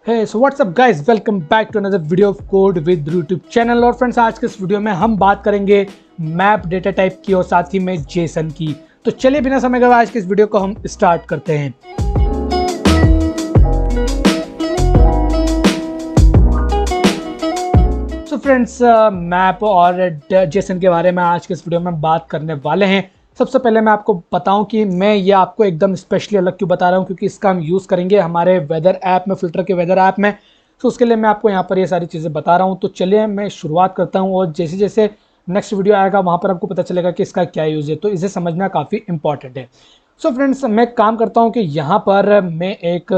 Hey, so what's up guys? Welcome back to another video of Code with Dhruv YouTube channel. और friends आज के इस video में हम बात करेंगे मैप डेटा टाइप की और साथ ही में जेसन की। तो चलिए बिना समय गवाए आज के इस वीडियो को हम स्टार्ट करते हैं। तो फ्रेंड्स मैप और जेसन के बारे में आज के इस वीडियो में बात करने वाले हैं। सबसे पहले मैं आपको बताऊं कि मैं ये आपको एकदम स्पेशली अलग क्यों बता रहा हूं, क्योंकि इसका हम यूज़ करेंगे हमारे वेदर ऐप में, फिल्टर के वेदर ऐप में। तो उसके लिए मैं आपको यहाँ पर ये सारी चीज़ें बता रहा हूँ। तो चलिए मैं शुरुआत करता हूँ और जैसे जैसे नेक्स्ट वीडियो आएगा वहाँ पर आपको पता चलेगा कि इसका क्या यूज़ है, तो इसे समझना काफ़ी इंपॉर्टेंट है। सो फ्रेंड्स मैं काम करता हूँ कि यहाँ पर मैं एक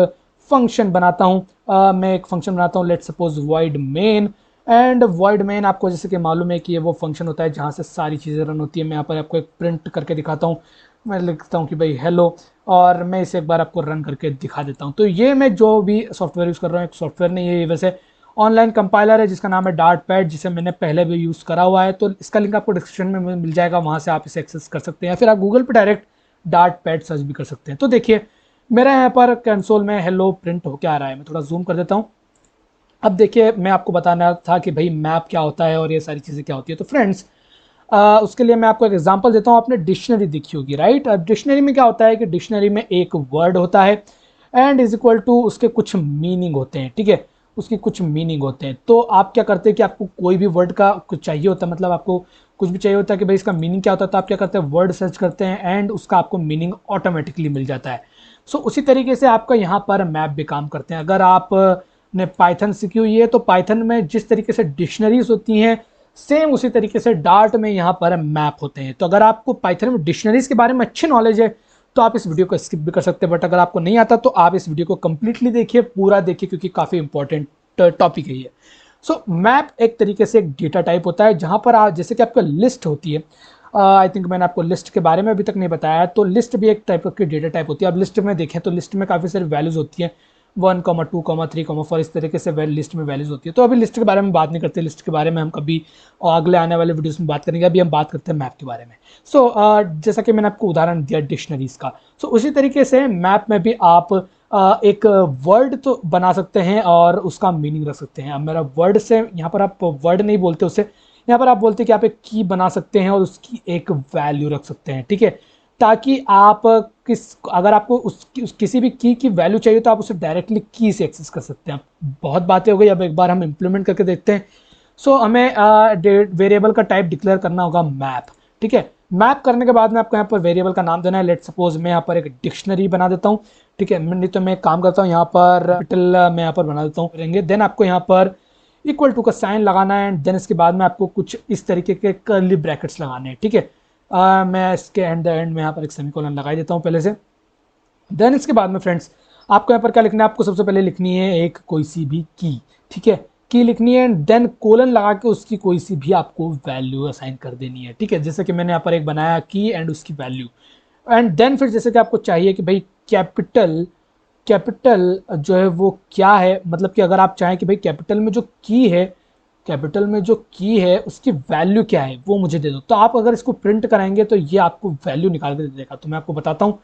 फंक्शन बनाता हूँ। Let's suppose void main। And void main आपको जैसे कि मालूम है कि ये वो फंक्शन होता है जहाँ से सारी चीज़ें रन होती है। मैं यहाँ पर आपको एक प्रिंट करके दिखाता हूँ। मैं लिखता हूँ कि भाई हेलो, और मैं इसे एक बार आपको रन करके दिखा देता हूँ। तो ये मैं जो भी सॉफ्टवेयर यूज़ कर रहा हूँ, एक सॉफ्टवेयर नहीं, ये वैसे ऑनलाइन कंपाइलर है जिसका नाम है डार्टपैड, जिसे मैंने पहले भी यूज़ करा हुआ है। तो इसका लिंक आपको डिस्क्रिप्शन में मिल जाएगा, वहाँ से आप इसे एक्सेस कर सकते हैं, या फिर आप गूगल पर डायरेक्ट डार्टपैड सर्च भी कर सकते हैं। तो देखिए मेरा यहाँ पर कंसोल में हेलो प्रिंट होकर आ रहा है। मैं थोड़ा जूम कर देता हूँ। अब देखिए मैं आपको बताना था कि भाई मैप क्या होता है और ये सारी चीज़ें क्या होती है। तो फ्रेंड्स उसके लिए मैं आपको एक एग्जांपल देता हूँ। आपने डिक्शनरी देखी होगी, राइट? अब डिक्शनरी में क्या होता है कि डिक्शनरी में एक वर्ड होता है एंड इज इक्वल टू उसके कुछ मीनिंग होते हैं, ठीक है? उसकी कुछ मीनिंग होते हैं। तो आप क्या करते हैं कि आपको कोई भी वर्ड का कुछ चाहिए होता है, मतलब आपको कुछ भी चाहिए होता है कि भाई इसका मीनिंग क्या होता है, तो आप क्या करते हैं, वर्ड सर्च करते हैं एंड उसका आपको मीनिंग ऑटोमेटिकली मिल जाता है। सो उसी तरीके से आपका यहाँ पर मैप भी काम करते हैं। अगर आप ने पाइथन सीखी हुई है तो पाइथन में जिस तरीके से डिक्शनरीज होती हैं, सेम उसी तरीके से डार्ट में यहाँ पर मैप होते हैं। तो अगर आपको पाइथन में डिक्शनरीज के बारे में अच्छी नॉलेज है तो आप इस वीडियो को स्किप भी कर सकते हैं, बट अगर आपको नहीं आता तो आप इस वीडियो को कंप्लीटली देखिए, पूरा देखिए, क्योंकि काफ़ी इंपॉर्टेंट टॉपिक है ये। सो मैप एक तरीके से एक डेटा टाइप होता है जहाँ पर आप जैसे कि आपका लिस्ट होती है। आई थिंक मैंने आपको लिस्ट के बारे में अभी तक नहीं बताया, तो लिस्ट भी एक टाइप की डेटा टाइप होती है। अब लिस्ट में देखें तो लिस्ट में काफ़ी सारी वैल्यूज़ होती हैं, 1, 2, 3, 4, इस तरीके से लिस्ट में वैल्यूज होती है। तो अभी लिस्ट के बारे में बात नहीं करते, लिस्ट के बारे में हम कभी अगले आने वाले वीडियोस में बात करेंगे। अभी हम बात करते हैं मैप के बारे में। सो जैसा कि मैंने आपको उदाहरण दिया डिक्शनरीज का, सो उसी तरीके से मैप में भी आप एक वर्ड तो बना सकते हैं और उसका मीनिंग रख सकते हैं। अब मेरा वर्ड से यहाँ पर आप वर्ड नहीं बोलते उसे, यहाँ पर आप बोलते हैं कि आप एक की बना सकते हैं और उसकी एक वैल्यू रख सकते हैं, ठीक है? ताकि आप अगर आपको किसी भी की वैल्यू चाहिए तो आप उसे डायरेक्टली की से एक्सेस कर सकते हैं। बहुत बातें हो गई, अब एक बार हम इम्प्लीमेंट करके देखते हैं। सो हमें वेरिएबल का टाइप डिक्लेयर करना होगा मैप, ठीक है? मैप करने के बाद में आपको यहाँ पर वेरिएबल का नाम देना है। लेट सपोज मैं यहाँ पर एक डिक्शनरी बना देता हूँ, ठीक है? नहीं तो मैं एक काम करता हूँ, यहाँ पर कैपिटल मैं यहाँ पर बना देता हूँ करेंगे। देन आपको यहाँ पर इक्वल टू का साइन लगाना है एंड देन इसके बाद में आपको कुछ इस तरीके के कर्ली ब्रैकेट्स लगाने हैं, ठीक है? मैं इसके एंड में यहाँ पर एक सेमीकोलन लगा देता हूँ पहले से। देन इसके बाद में फ्रेंड्स आपको यहाँ पर क्या लिखना है, आपको सबसे पहले लिखनी है एक कोई सी भी की, ठीक है? की लिखनी है, देन कोलन लगा के उसकी कोई सी भी आपको वैल्यू असाइन कर देनी है, ठीक है? जैसे कि मैंने यहाँ पर एक बनाया की एंड उसकी वैल्यू। एंड देन फिर जैसे कि आपको चाहिए कि भाई कैपिटल जो है वो क्या है, मतलब कि अगर आप चाहें कि भाई कैपिटल में जो की है उसकी वैल्यू क्या है वो मुझे दे दो, तो आप अगर इसको प्रिंट कराएंगे तो ये आपको वैल्यू निकाल के दे देगा। तो मैं आपको बताता हूँ।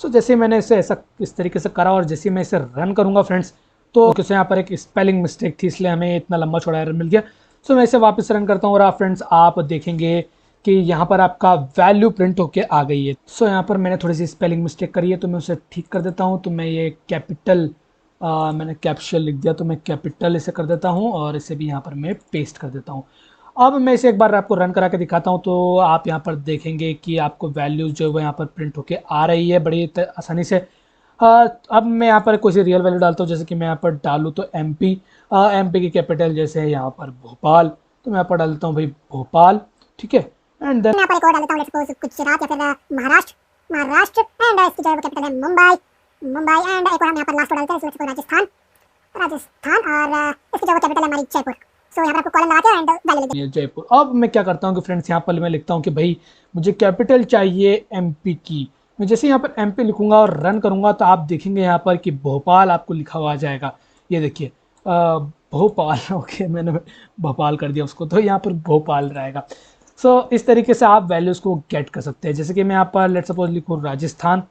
सो जैसे मैंने इसे ऐसा इस तरीके से करा और जैसे मैं इसे रन करूँगा फ्रेंड्स, तो क्योंकि यहाँ पर एक स्पेलिंग मिस्टेक थी इसलिए हमें इतना लंबा चौड़ा एरर मिल गया। सो मैं इसे वापस रन करता हूँ और आप फ्रेंड्स आप देखेंगे कि यहाँ पर आपका वैल्यू प्रिंट होके आ गई है। सो यहाँ पर मैंने थोड़ी सी स्पेलिंग मिस्टेक करी है तो मैं उसे ठीक कर देता हूँ। तो मैं ये कैपिटल मैंने कैप्शल लिख दिया तो मैं कैपिटल इसे कर देता हूँ और इसे भी यहाँ पर मैं पेस्ट कर देता हूँ। अब मैं इसे एक बार आपको रन करा के दिखाता हूँ, तो आप यहाँ पर देखेंगे कि आपको वैल्यूज जो है वो यहाँ पर प्रिंट होके आ रही है बड़ी आसानी से। अब मैं यहाँ पर कोई सी रियल वैल्यू डालता हूँ, जैसे कि मैं यहाँ पर डालूँ तो एमपी की कैपिटल जैसे है यहाँ पर भोपाल, तो मैं यहाँ पर डालता हूँ भाई भोपाल, ठीक है? एंड देन मैं यहाँ पर एक और डाल देता हूँ, लेट्स सपोज गुजरात या फिर महाराष्ट्र एंड इसकी जो कैपिटल है मुंबई एंड एक और हम यहाँ पर लास्ट डालते हैं, लेट्स सपोज राजस्थान और इसकी जो कैपिटल है हमारी जयपुर। सो यहाँ पर आपको कॉलम लगा के एंड वैल्यू लिख ये जयपुर। अब मैं क्या करता हूँ कि फ्रेंड्स यहाँ पर मैं लिखता हूँ कि भाई मुझे कैपिटल चाहिए एमपी की। मैं जैसे यहाँ पर एमपी लिखूंगा और रन करूंगा तो आप देखेंगे यहाँ पर कि भोपाल आपको लिखा हुआ आ जाएगा। ये देखिए भोपाल ओके, मैंने भोपाल कर दिया उसको, तो यहाँ पर भोपाल रहेगा। सो इस तरीके से आप वैल्यूज़ को गेट कर सकते हैं। जैसे कि मैं यहाँ पर लेट सपोज लिखूँ राजस्थान,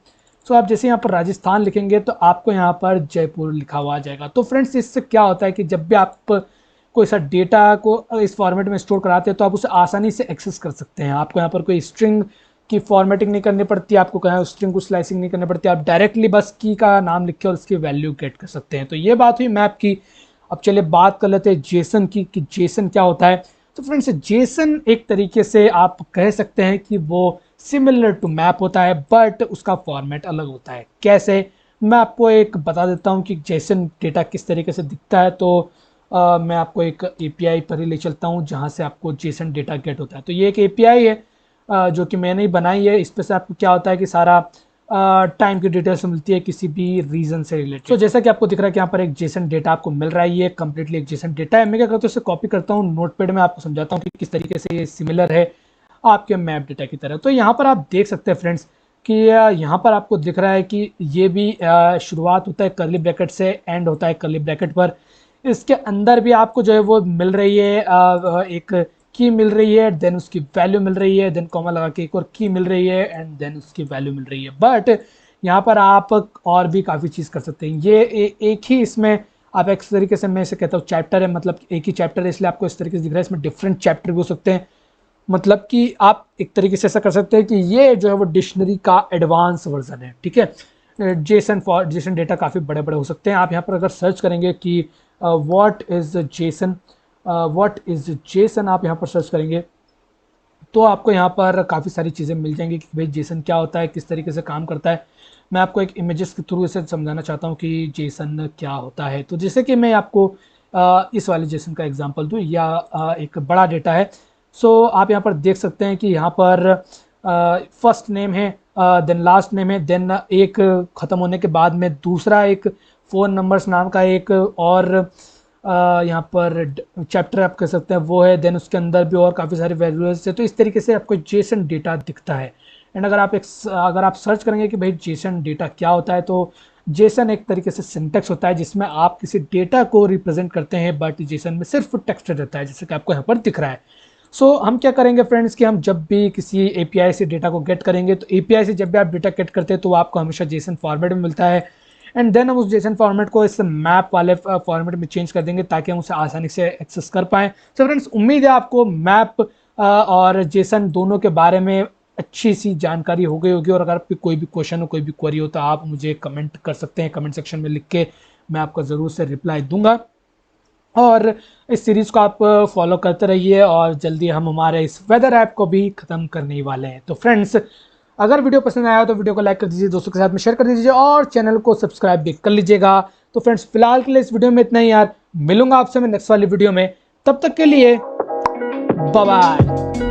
सो आप जैसे यहाँ पर राजस्थान लिखेंगे तो आपको यहाँ पर जयपुर लिखा हुआ आ जाएगा। तो फ्रेंड्स इससे क्या होता है कि जब भी आप कोई सा डेटा को इस फॉर्मेट में स्टोर कराते हैं तो आप उसे आसानी से एक्सेस कर सकते हैं। आपको यहाँ पर कोई स्ट्रिंग की फॉर्मेटिंग नहीं करनी पड़ती, आपको कहीं स्ट्रिंग को स्लाइसिंग नहीं करनी पड़ती, आप डायरेक्टली बस की का नाम लिख के और उसकी वैल्यू गेट कर सकते हैं। तो ये बात हुई मैप की। अब चलिए बात कर लेते हैं जेसन की कि जेसन क्या होता है। तो फ्रेंड्स जेसन एक तरीके से आप कह सकते हैं कि वो सिमिलर टू मैप होता है, बट उसका फॉर्मेट अलग होता है। कैसे, मैं आपको एक बता देता हूँ कि जेसन डेटा किस तरीके से दिखता है। तो मैं आपको एक एपीआई पर ही ले चलता हूँ जहाँ से आपको जेसन डेटा गेट होता है। तो ये एक एपीआई है जो कि मैंने ही बनाई है। इस पर से आपको क्या होता है कि सारा टाइम की डिटेल्स मिलती है किसी भी रीजन से रिलेटेड। तो जैसा कि आपको दिख रहा है कि यहाँ पर एक जेसन डेटा आपको मिल रहा है, ये कंप्लीटली एक जेसन डेटा है। मैं क्या करता हूँ इसे कॉपी करता हूँ नोटपैड में, आपको समझाता हूँ कि किस तरीके से ये सिमिलर है आपके मैप डेटा की तरह। तो यहाँ पर आप देख सकते हैं फ्रेंड्स कि यहाँ पर आपको दिख रहा है कि ये भी शुरुआत होता है कर्ली ब्रैकेट से, एंड होता है कर्ली ब्रैकेट पर। इसके अंदर भी आपको जो है वो मिल रही है एक की मिल रही है, देन उसकी वैल्यू मिल रही है, देन कॉमा लगा के एक और की मिल रही है, एंड देन उसकी वैल्यू मिल रही है। बट यहाँ पर आप और भी काफ़ी चीज़ कर सकते हैं। ये एक ही इसमें आप एक तरीके से, मैं इसे कहता हूँ चैप्टर है, मतलब एक ही चैप्टर है इसलिए आपको इस तरीके से दिख रहा है। इसमें डिफरेंट चैप्टर भी हो सकते हैं, मतलब कि आप एक तरीके से ऐसा कर सकते हैं कि ये जो है वो डिक्शनरी का एडवांस वर्जन है, ठीक है। जेसन डेटा काफ़ी बड़े बड़े हो सकते हैं। आप यहाँ पर अगर सर्च करेंगे कि व्हाट इज़ जेसन, आप यहाँ पर सर्च करेंगे तो आपको यहाँ पर काफ़ी सारी चीज़ें मिल जाएंगी कि भाई जेसन क्या होता है, किस तरीके से काम करता है। मैं आपको एक इमेजेस के थ्रू इसे समझाना चाहता हूँ कि जेसन क्या होता है। तो जैसे कि मैं आपको इस वाले जेसन का एग्जांपल दूँ, या एक बड़ा डेटा है। सो आप यहाँ पर देख सकते हैं कि यहाँ पर फर्स्ट नेम है, देन लास्ट नेम है, देन एक ख़त्म होने के बाद में दूसरा एक फ़ोन नंबर्स नाम का एक और यहाँ पर चैप्टर आप कह सकते हैं वो है, देन उसके अंदर भी और काफ़ी सारे वैल्यूज है। तो इस तरीके से आपको जेसन डेटा दिखता है। एंड अगर आप सर्च करेंगे कि भाई जेसन डेटा क्या होता है, तो जेसन एक तरीके से सिंटेक्स होता है जिसमें आप किसी डेटा को रिप्रेजेंट करते हैं, बट जेसन में सिर्फ टेक्स्ट रहता है, जैसे कि आपको यहाँ पर दिख रहा है। सो हम क्या करेंगे फ्रेंड्स कि हम जब भी किसी एपीआई से डेटा को गेट करेंगे, तो एपीआई से जब भी आप डेटा गेट करते हैं तो आपको हमेशा जेसन फॉर्मेट में मिलता है। एंड देन हम उस जेसन फॉर्मेट को इस मैप वाले फॉर्मेट में चेंज कर देंगे ताकि हम उसे आसानी से एक्सेस कर पाएँ। सो फ्रेंड्स उम्मीद है आपको मैप और जेसन दोनों के बारे में अच्छी सी जानकारी हो गई होगी। और अगर आपकी कोई भी क्वेश्चन हो, कोई भी क्वेरी हो, तो आप मुझे कमेंट कर सकते हैं, कमेंट सेक्शन में लिख के मैं आपको ज़रूर से रिप्लाई दूंगा। और इस सीरीज़ को आप फॉलो करते रहिए और जल्दी हम हमारे इस वेदर ऐप को भी ख़त्म करने ही वाले हैं। तो फ्रेंड्स अगर वीडियो पसंद आया तो वीडियो को लाइक कर दीजिए, दोस्तों के साथ में शेयर कर दीजिए और चैनल को सब्सक्राइब भी कर लीजिएगा। तो फ्रेंड्स फिलहाल के लिए इस वीडियो में इतना ही यार, मिलूंगा आपसे मैं नेक्स्ट वाली वीडियो में, तब तक के लिए बाय बाय।